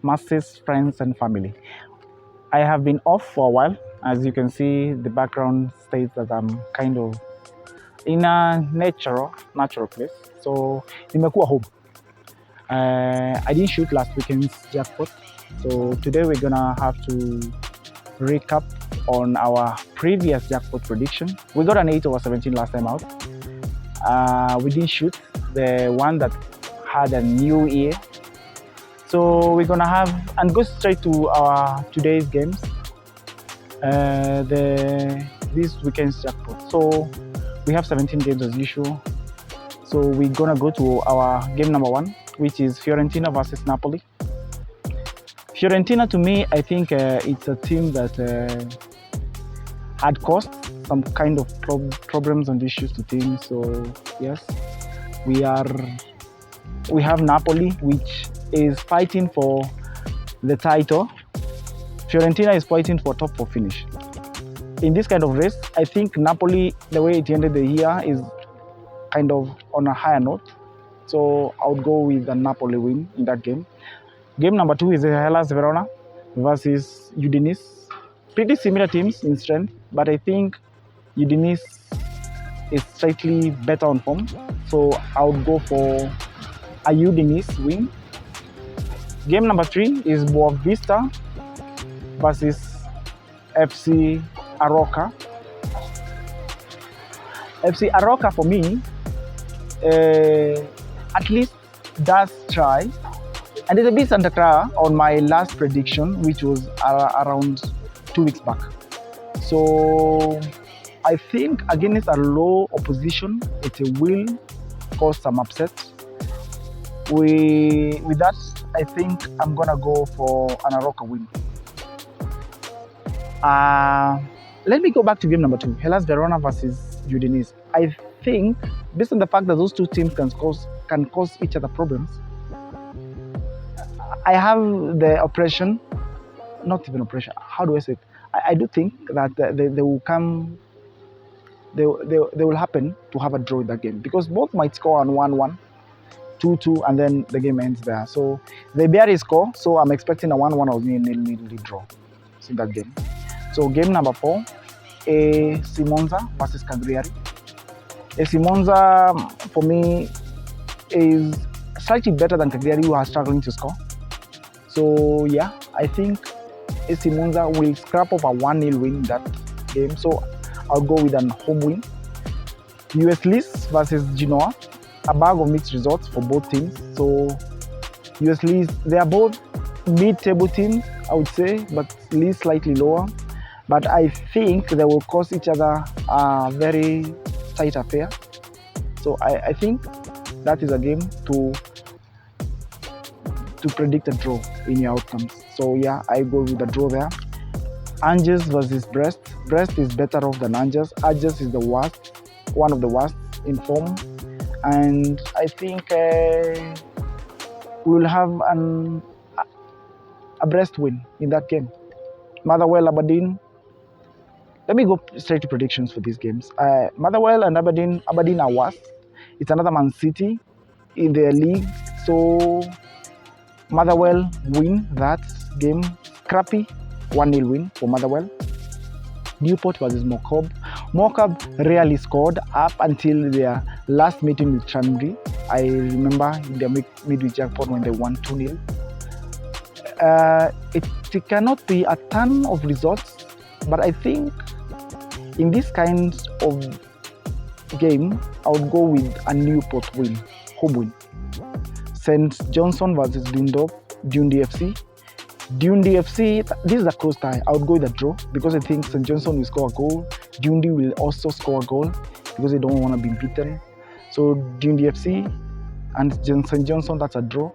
masses, friends, and family. I have been off for a while. As you can see, the background states that I'm kind of in a natural place. So, nimekuwa home. I didn't shoot last weekend's jackpot. So today we're gonna have to recap on our previous jackpot prediction. We got an 8 over 17 last time out. We didn't shoot the one that had a new year. So we're gonna have and go straight to our today's games. This weekend's jackpot. So we have 17 games as usual. So we're gonna go to our game number 1, which is Fiorentina versus Napoli. Fiorentina, to me, I think it's a team that had caused some kind of problems and issues to teams. So yes, we have Napoli, which is fighting for the title. Fiorentina is fighting for top 4 finish. In this kind of race, I think Napoli, the way it ended the year, is kind of on a higher note. So I would go with the Napoli win in that game. Game number 2 is Hellas Verona versus Udinese. Pretty similar teams in strength, but I think Udinese is slightly better on form. So I would go for a Udinese win. Game number 3 is Boavista versus FC Arouca. FC Arouca for me at least does try, and it's a bit Santa Clara on my last prediction, which was around 2 weeks back. So I think against a low opposition, it will cause some upset. With that, I think I'm gonna go for an Arouca win. Let me go back to game number 2, Hellas Verona versus Udinese. I think, based on the fact that those two teams can cause each other problems, I have the oppression, not even oppression, how do I say it? I do think that they will come, they will happen to have a draw in that game, because both might score on 1-1, 2-2, and then the game ends there. So they barely score, so I'm expecting a 1-1 or nil draw in that game. So game number 4, AC Monza versus Cagliari. AC Monza, for me, is slightly better than Cagliari, who are struggling to score. So yeah, I think AC Monza will scrap up a 1-0 win in that game. So I'll go with an home win. US Leece versus Genoa, a bag of mixed results for both teams. So US Leece, they are both mid-table teams, I would say, but Leece slightly lower. But I think they will cause each other a very tight affair. So I think that is a game to predict a draw in your outcomes. So yeah, I go with the draw there. Angers versus Brest. Brest is better off than Angers. Angers is the worst, one of the worst in form. And I think we will have a Brest win in that game. Motherwell, Aberdeen. Let me go straight to predictions for these games. Motherwell and Aberdeen are worse. It's another Man City in their league. So Motherwell win that game. Crappy 1-0 win for Motherwell. Newport versus Morecambe. Morecambe rarely scored up until their last meeting with Tranmere. I remember in their midweek jackpot when they won 2-0. It cannot be a ton of results, but I think in this kind of game, I would go with a Newport win, home win. St. Johnstone versus Dundee FC. Dundee FC, this is a close tie. I would go with a draw because I think St. Johnstone will score a goal. Dundee will also score a goal because they don't want to be beaten. So Dundee FC and St. Johnstone, that's a draw.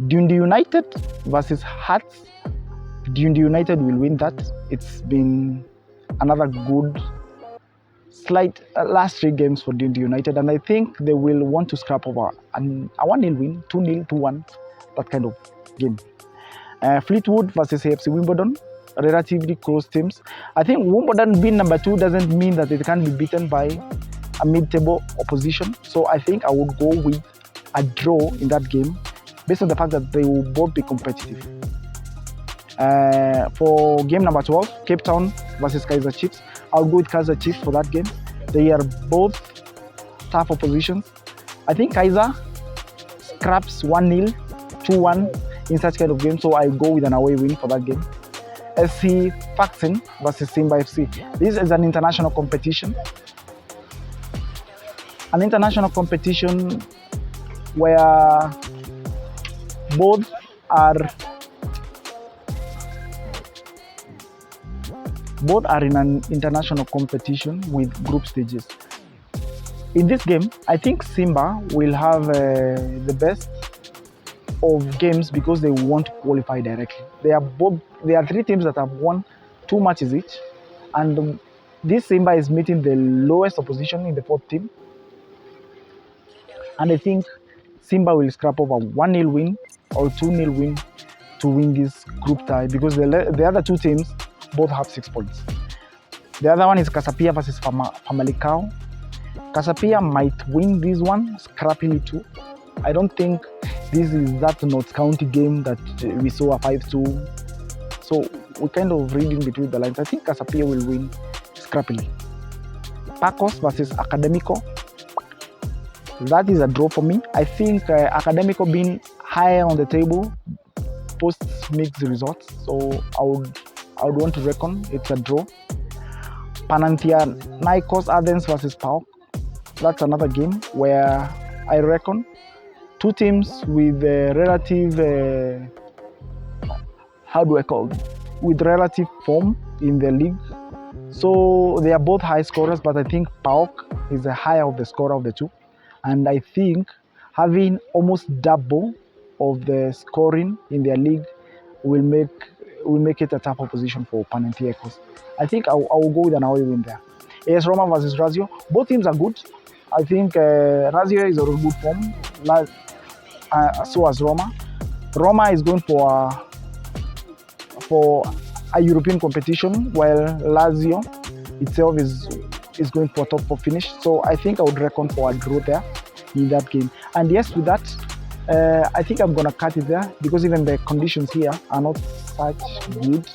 Dundee United versus Hearts. Dundee United will win that. It's been another good slight last 3 games for Dundee United, and I think they will want to scrap over a 1-0 win, 2-0, 2-1, that kind of game. Fleetwood versus AFC Wimbledon, relatively close teams. I think Wimbledon being number 2 doesn't mean that it can be beaten by a mid-table opposition. So I think I would go with a draw in that game. based on the fact that they will both be competitive. For game number 12, Cape Town versus Kaizer Chiefs, I'll go with Kaizer Chiefs for that game. They are both tough oppositions. I think Kaizer scraps 1-0, 2-1 in such kind of game, so I go with an away win for that game. FC Sfaxien versus Simba FC. This is an international competition. An international competition where both are in an international competition with group stages. In this game, I think Simba will have the best of games because they want to qualify directly. There are three teams that have won 2 matches each, and this Simba is meeting the lowest opposition in the 4th team. And I think Simba will scrap over 1-0 win or 2-0 win to win this group tie, because the other 2 teams both have 6 points. The other one is Casapia versus Famalicao. Casapia might win this one scrappily too. I don't think this is that North County game that we saw a 5-2. So we kind of read in between the lines. I think Casapia will win scrappily. Pacos versus Academico. That is a draw for me. I think Academico being higher on the table posts mixed results. So I would want to reckon it's a draw. Panathinaikos Athens versus PAOK. That's another game where I reckon 2 teams with relative, with relative form in the league. So they are both high scorers, but I think PAOK is the higher of the scorer of the 2. And I think having almost double of the scoring in their league will make it a tough opposition for Panathinaikos. I think I will go with an away win there. AS Roma versus Lazio. Both teams are good. I think Lazio is in good form. So as Roma. Roma is going for a European competition, while Lazio itself is going for a top 4 finish. So I think I would reckon for a draw there in that game. And yes, with that, I think I'm going to cut it there because even the conditions here are not such good.